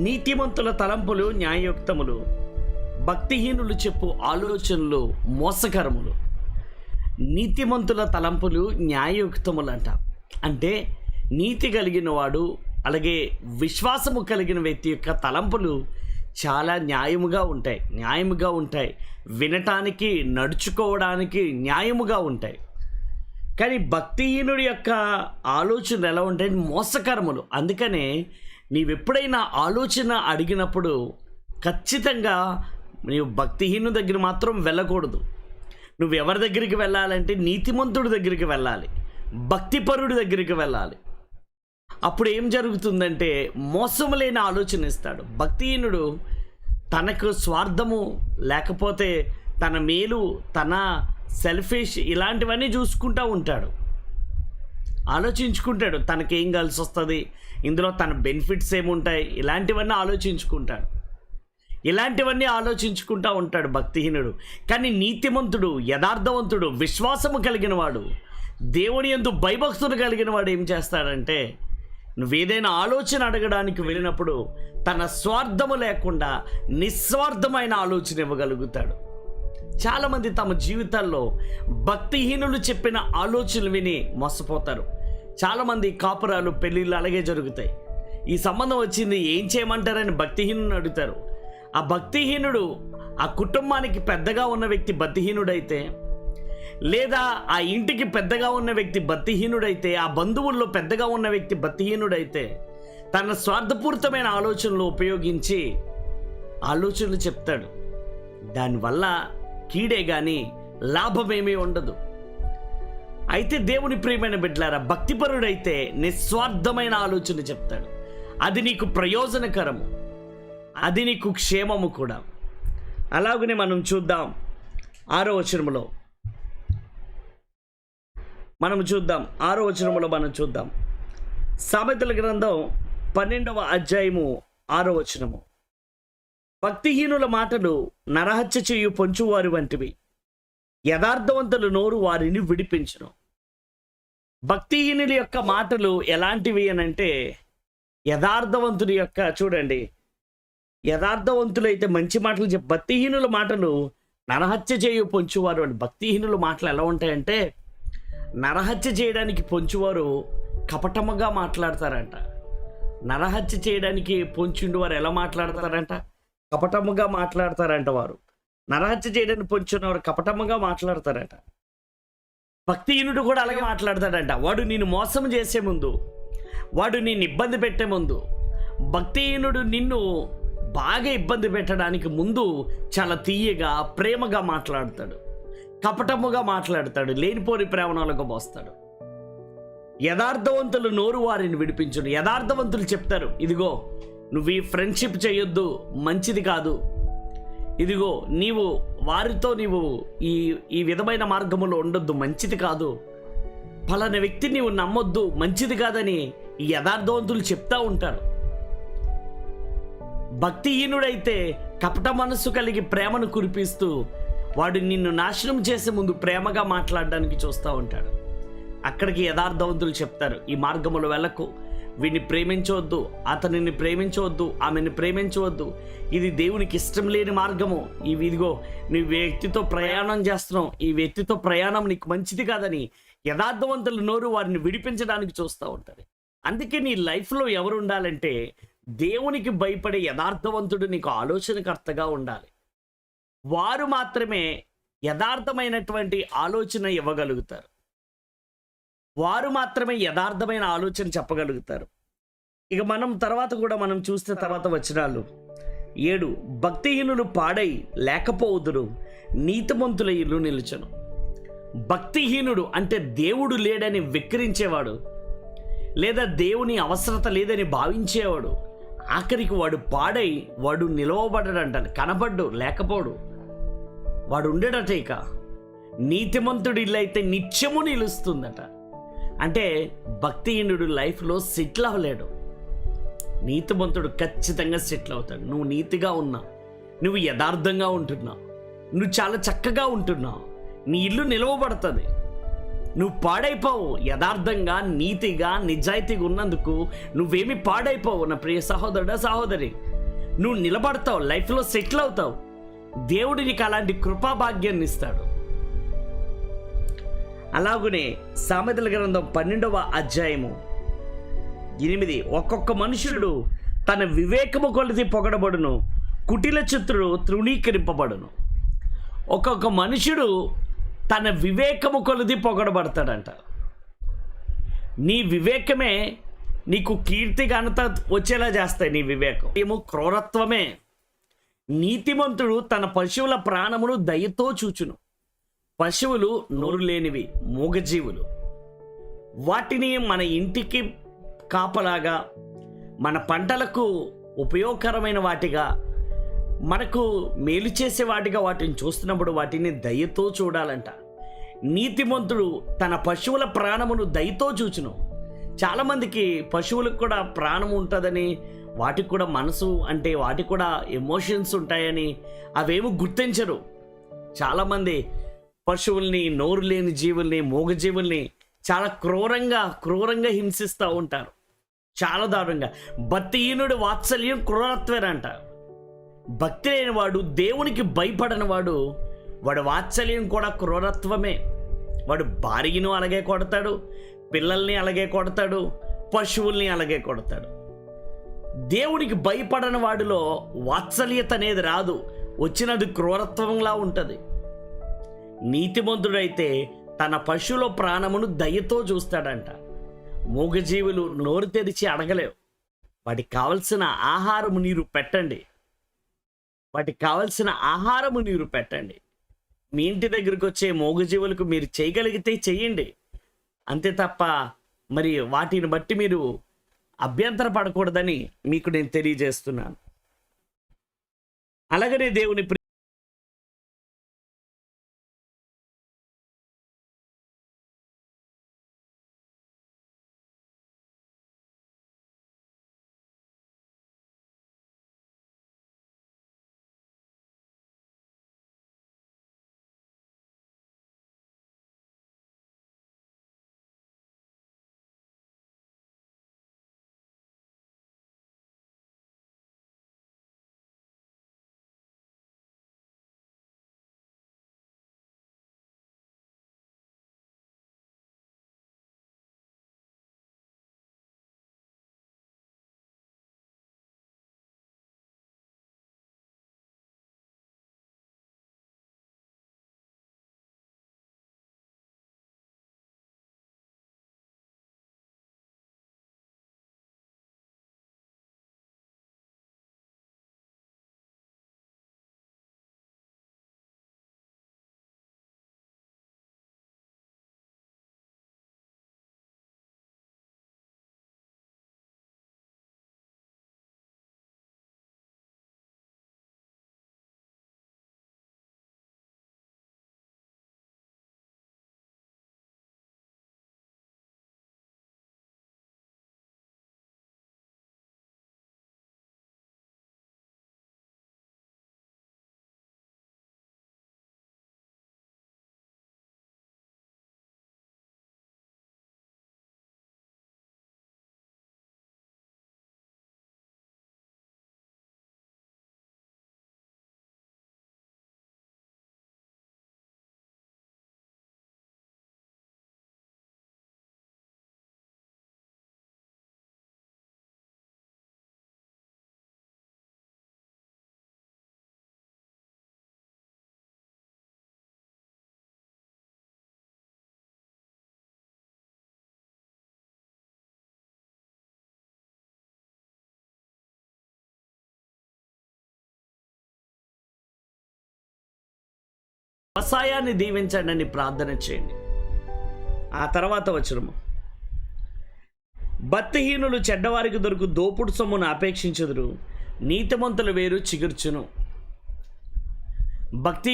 నీతిమంతుల తలంపులు న్యాయయుక్తములు, భక్తిహీనులు చెప్పు ఆలోచనలు మోసకరములు. నీతిమంతుల తలంపులు న్యాయయుక్తములంట. అంటే నీతి కలిగిన వాడు, అలాగే విశ్వాసము కలిగిన వ్యక్తి యొక్క తలంపులు చాలా న్యాయముగా ఉంటాయి, వినటానికి నడుచుకోవడానికి న్యాయముగా ఉంటాయి. కానీ భక్తిహీనుడి యొక్క ఆలోచనలు ఎలా ఉంటాయి? మోసకరములు. అందుకనే నీవెప్పుడైనా ఆలోచన అడిగినప్పుడు ఖచ్చితంగా నీవు భక్తిహీను దగ్గర మాత్రం వెళ్ళకూడదు. నువ్వు ఎవరి దగ్గరికి వెళ్ళాలంటే నీతిమంతుడి దగ్గరికి వెళ్ళాలి, భక్తిపరుడి దగ్గరికి వెళ్ళాలి. అప్పుడు ఏం జరుగుతుందంటే మోసము లేని ఆలోచన ఇస్తాడు. భక్తిహీనుడు తనకు స్వార్థము, లేకపోతే తన మేలు, తన సెల్ఫిష్ ఇలాంటివన్నీ చూసుకుంటూ ఉంటాడు, ఆలోచించుకుంటాడు. తనకేం కలిసి వస్తుంది, ఇందులో తన బెనిఫిట్స్ ఏముంటాయి, ఇలాంటివన్నీ ఆలోచించుకుంటూ ఉంటాడు భక్తిహీనుడు. కానీ నీతిమంతుడు, యథార్థవంతుడు, విశ్వాసము కలిగిన వాడు, దేవుని యందు భయభక్తులు కలిగిన వాడు ఏం చేస్తాడంటే నువ్వేదైనా ఆలోచన అడగడానికి వెళ్ళినప్పుడు తన స్వార్థము లేకుండా నిస్వార్థమైన ఆలోచన ఇవ్వగలుగుతాడు. చాలామంది తమ జీవితాల్లో భక్తిహీనులు చెప్పిన ఆలోచనలు విని మోసపోతారు. చాలామంది కాపురాలు, పెళ్ళిళ్ళు అలాగే జరుగుతాయి. ఈ సంబంధం వచ్చింది, ఏం చేయమంటారని భక్తిహీనుని అడుగుతారు. ఆ భక్తిహీనుడు ఆ కుటుంబానికి పెద్దగా ఉన్న వ్యక్తి భక్తిహీనుడైతే, లేదా ఆ ఇంటికి పెద్దగా ఉన్న వ్యక్తి భక్తిహీనుడైతే, ఆ బంధువుల్లో పెద్దగా ఉన్న వ్యక్తి భక్తిహీనుడైతే తన స్వార్థపూరితమైన ఆలోచనలు ఉపయోగించి ఆలోచనలు చెప్తాడు. దానివల్ల కీడే కానీ లాభమేమీ ఉండదు. అయితే దేవుని ప్రియమైన బిడ్డలారా, భక్తిపరుడైతే నిస్వార్థమైన ఆలోచన చెప్తాడు. అది నీకు ప్రయోజనకరము, అది నీకు క్షేమము కూడా. అలాగనే మనం చూద్దాం 6వ వచనములో మనం చూద్దాం సామెతల గ్రంథం 12వ అధ్యాయము 6వ వచనము. భక్తిహీనుల మాటలు నరహత్య చేయు పొంచువారి వంటివి, యథార్థవంతుల నోరు వారిని విడిపించును. భక్తిహీనుల యొక్క మాటలు ఎలాంటివి అని అంటే, యథార్థవంతుడి యొక్క, చూడండి, యథార్థవంతులైతే మంచి మాటలు చెప్పి, భక్తిహీనుల మాటలు నరహత్య చేయు పొంచువారు అని. భక్తిహీనుల మాటలు ఎలా ఉంటాయంటే, నరహత్య చేయడానికి పొంచువారు కపటముగా మాట్లాడతారంట. నరహత్య చేయడానికి పొంచుండి వారు ఎలా మాట్లాడతారంట? కపటముగా మాట్లాడతారంట. వారు నరహత్య చేయడానికి పొంచున్నవారు కపటముగా మాట్లాడతారట. భక్తిహీనుడు కూడా అలాగే మాట్లాడతాడంట. వాడు నిన్ను మోసం చేసే ముందు, వాడు నిన్ను ఇబ్బంది పెట్టే ముందు, భక్తిహీనుడు నిన్ను బాగా ఇబ్బంది పెట్టడానికి ముందు చాలా తీయగా, ప్రేమగా మాట్లాడతాడు, కపటముగా మాట్లాడతాడు, లేనిపోని ప్రేమనాలకు పోస్తాడు. యథార్థవంతులు నోరు వారిని విడిపించును. యథార్థవంతులు చెప్తారు, ఇదిగో నువ్వు ఈ ఫ్రెండ్షిప్ చేయొద్దు, మంచిది కాదు, ఇదిగో వారితో ఈ విధమైన మార్గములో ఉండొద్దు, మంచిది కాదు, ఫలానా వ్యక్తి నీవు నమ్మొద్దు, మంచిది కాదని ఈ యథార్థవంతులు చెప్తా ఉంటారు. భక్తిహీనుడైతే కపట మనస్సు కలిగి ప్రేమను కురిపిస్తూ వాడు నిన్ను నాశనం చేసే ముందు ప్రేమగా మాట్లాడడానికి చూస్తూ ఉంటాడు. అక్కడికి యథార్థవంతులు చెప్తారు, ఈ మార్గములో వెళ్ళకు, వీడిని ప్రేమించవద్దు, అతనిని ప్రేమించవద్దు, ఆమెను ప్రేమించవద్దు, ఇది దేవునికి ఇష్టం లేని మార్గము, ఇదిగో నువ్వు వ్యక్తితో ప్రయాణం చేస్తున్నావు, ఈ వ్యక్తితో ప్రయాణం నీకు మంచిది కాదని యథార్థవంతుల నోరు వారిని విడిపించడానికి చూస్తూ ఉంటారు. అందుకే నీ లైఫ్లో ఎవరు ఉండాలంటే, దేవునికి భయపడే యథార్థవంతుడు నీకు ఆలోచనకర్తగా ఉండాలి. వారు మాత్రమే యథార్థమైనటువంటి ఆలోచన ఇవ్వగలుగుతారు, వారు మాత్రమే యథార్థమైన ఆలోచన చెప్పగలుగుతారు. ఇక మనం చూస్తే తర్వాత వచనాలు 7, భక్తిహీనులు పాడై లేకపోవుదురు, నీతిమంతుల ఇల్లు నిలుచును. భక్తిహీనుడు అంటే దేవుడు లేడని విక్రించేవాడు, లేదా దేవుని అవసరత లేదని భావించేవాడు, ఆఖరికి వాడు పాడై వాడు నిలవబడడంట, కనబడ్డు, లేకపోడు, వాడు ఉండడట. ఇక నీతిమంతుడి ఇల్లు అయితే నిత్యము నిలుస్తుందట. అంటే భక్తిహీనుడు లైఫ్లో సెటిల్ అవ్వలేడు, నీతిమంతుడు ఖచ్చితంగా సెటిల్ అవుతాడు. నువ్వు నీతిగా ఉన్నావు, నువ్వు యథార్థంగా ఉంటున్నావు, నువ్వు చాలా చక్కగా ఉంటున్నావు, నీ ఇల్లు నిలవబడుతుంది. నువ్వు పాడైపోవు. యథార్థంగా, నీతిగా, నిజాయితీగా ఉన్నందుకు నువ్వేమి పాడైపోవు నా ప్రియ సహోదరుడా, సహోదరి. నువ్వు నిలబడతావు, లైఫ్లో సెటిల్ అవుతావు. దేవుడు నీకు అలాంటి కృపాభాగ్యాన్ని ఇస్తాడు. అలాగనే సామెతల గ్రంథం 12వ అధ్యాయము 8, ఒక్కొక్క మనుషుడు తన వివేకము కొలది పొగడబడును, కుటిల చిత్రుడు తృణీకరింపబడును. ఒక్కొక్క మనుషుడు తన వివేకము కొలది పొగడబడతాడంట. నీ వివేకమే నీకు కీర్తి ఘనత వచ్చేలా చేస్తాయి. నీ వివేకం ఏమో క్రూరత్వమే. నీతిమంతుడు తన పశువుల ప్రాణమును దయతో చూచును. పశువులు నోరు లేనివి, మూగజీవులు. వాటిని మన ఇంటికి కాపలాగా, మన పంటలకు ఉపయోగకరమైన వాటిగా, మనకు మేలు చేసే వాటిగా వాటిని చూస్తున్నప్పుడు వాటిని దయతో చూడాలంట. నీతిమంతుడు తన పశువుల ప్రాణమును దయతో చూచును. చాలామందికి పశువులకు కూడా ప్రాణం ఉంటుందని, వాటికి కూడా మనసు అంటే వాటికి కూడా ఎమోషన్స్ ఉంటాయని అవేమో గుర్తించరు. చాలామంది పశువుల్ని, నోరు లేని జీవుల్ని, మూగజీవుల్ని చాలా క్రూరంగా హింసిస్తూ ఉంటారు. చాలా దారుణంగా. భక్తిహీనుడు వాత్సల్యం క్రూరత్వేనంట. భక్తి లేని వాడు, దేవునికి భయపడని వాడు, వాడు వాత్సల్యం కూడా క్రూరత్వమే. వాడు భార్యను అలాగే కొడతాడు, పిల్లల్ని అలాగే కొడతాడు, పశువుల్ని అలాగే కొడతాడు. దేవునికి భయపడని వాడిలో వాత్సల్యత అనేది రాదు, వచ్చినది క్రూరత్వంలా ఉంటుంది. నీతిమంతుడైతే తన పశువుల ప్రాణమును దయతో చూస్తాడంట. మూగజీవులు నోరు తెరిచి అడగలేవు. వాటికి కావలసిన ఆహారము నీరు పెట్టండి. మీ ఇంటి దగ్గరికి వచ్చే మూగజీవులకు మీరు చేయగలిగితే చెయ్యండి. అంతే తప్ప మరి వాటిని బట్టి మీరు అభ్యంతర పడకూడదని మీకు నేను తెలియజేస్తున్నాను. అలాగనే దేవుని వ్యవసాయాన్ని దీవించండి అని ప్రార్థన చేయండి. ఆ తర్వాత వచనము, భక్తిహీనులు చెడ్డవారికి దొరుకు దోపుడు సొమ్మును అపేక్షించుదురు, నీతిమంతులు వేరు చిగుర్చును. భక్తి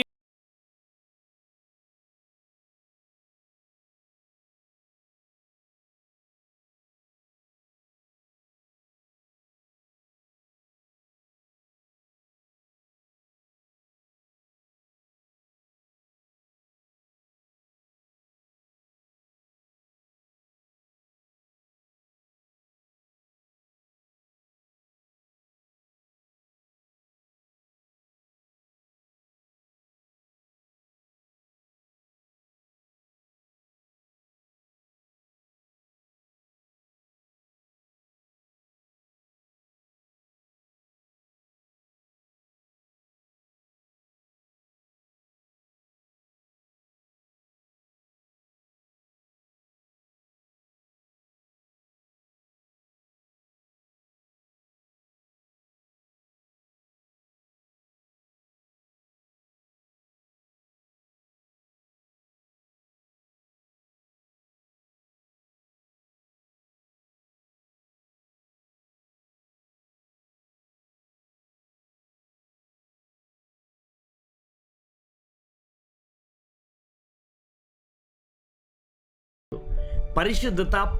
పరిశుద్ధత,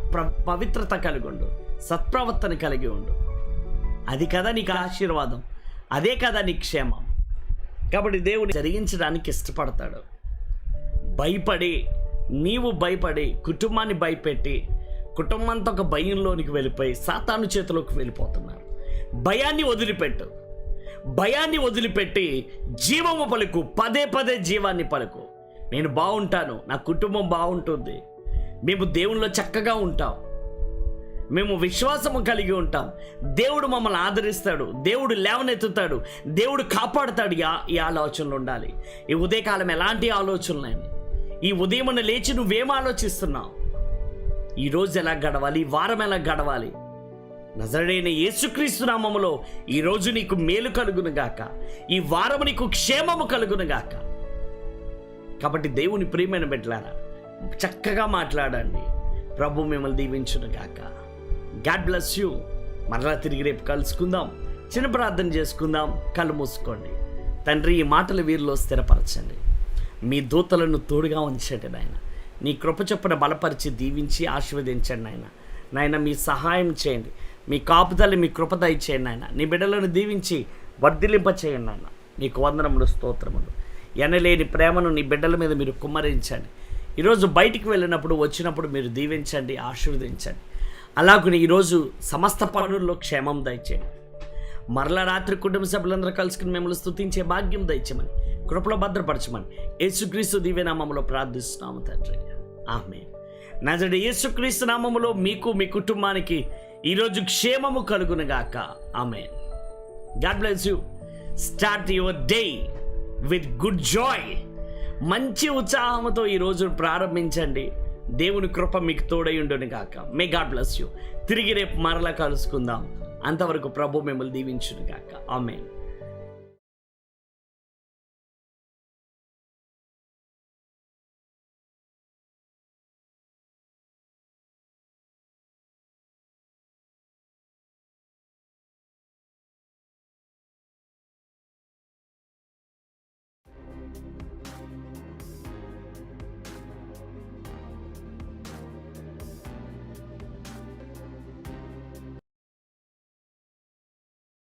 పవిత్రత కలిగి ఉండు, సత్ప్రవర్తన కలిగి ఉండు. అది కదా నీకు ఆశీర్వాదం, అదే కదా నీ క్షేమం. కాబట్టి దేవుడు జరిగించడానికి ఇష్టపడతాడు. నీవు భయపడి కుటుంబాన్ని భయపెట్టి కుటుంబంతో ఒక భయంలోనికి వెళ్ళిపోయి సాతాను చేతిలోకి వెళ్ళిపోతున్నారు. భయాన్ని వదిలిపెట్టి జీవము పలుకు, పదే పదే జీవాన్ని పలుకు. నేను బాగుంటాను, నా కుటుంబం బాగుంటుంది, మేము దేవునిలో చక్కగా ఉంటాం, మేము విశ్వాసము కలిగి ఉంటాం, దేవుడు మమ్మల్ని ఆదరిస్తాడు, దేవుడు లేవనెత్తుతాడు, దేవుడు కాపాడుతాడు. ఈ ఆలోచనలు ఉండాలి. ఈ ఉదయకాలం ఎలాంటి ఆలోచనలేని, ఈ ఉదయం లేచి నువ్వేం ఆలోచిస్తున్నావు? ఈరోజు ఎలా గడవాలి, ఈ వారం ఎలా గడవాలి? నజరేయుడైన యేసుక్రీస్తు నామములో ఈరోజు నీకు మేలు కలుగును గాక, ఈ వారము నీకు క్షేమము కలుగును గాక. కాబట్టి దేవుని ప్రియమైన బిడ్డలారా, చక్కగా మాట్లాడండి. ప్రభు మిమ్మల్ని దీవించును గాక. God bless you. మరలా తిరిగి రేపు కలుసుకుందాం. చిన్న ప్రార్థన చేసుకుందాం. కళ్ళు మూసుకోండి. తండ్రి, ఈ మాటలు వీరిలో స్థిరపరచండి. మీ దూతలను తోడుగా ఉంచండి నాయన. నీ కృప చొప్పున బలపరిచి దీవించి ఆశీర్వదించండి నాయన. నాయన, మీ సహాయం చేయండి, మీ కాపుదల, మీ కృప దయచేయండి నాయన. నీ బిడ్డలను దీవించి వర్ధిలింప చేయండి నాయన. నీకు వందనములు, స్తోత్రములు. ఎనలేని ప్రేమను నీ బిడ్డల మీద మీరు కుమ్మరించండి. ఈరోజు బయటికి వెళ్ళినప్పుడు, వచ్చినప్పుడు మీరు దీవించండి, ఆశీర్వదించండి. అలాగే ఈరోజు సమస్త పనుల్లో క్షేమం దయచేయండి. మరల రాత్రి కుటుంబ సభ్యులందరూ కలుసుకుని మిమ్మల్ని స్తుతించే భాగ్యం దయచేయమని, కృపలో భద్రపరచమని యేసుక్రీస్తు దివ్యనామములో ప్రార్థిస్తున్నాము తండ్రి. ఆమేన్. నజరేయుడైన యేసుక్రీస్తు నామములో మీకు, మీ కుటుంబానికి ఈరోజు క్షేమము కలుగునుగాక. Amen. God bless you. Start your day with good joy. మంచి ఉత్సాహంతో ఈరోజు ప్రారంభించండి. దేవుని కృప మీకు తోడై ఉండును గాక. May God bless you. తిరిగి రేపు మరలా కలుసుకుందాం. అంతవరకు ప్రభు మిమ్మల్ని దీవించును గాక. ఆమేన్.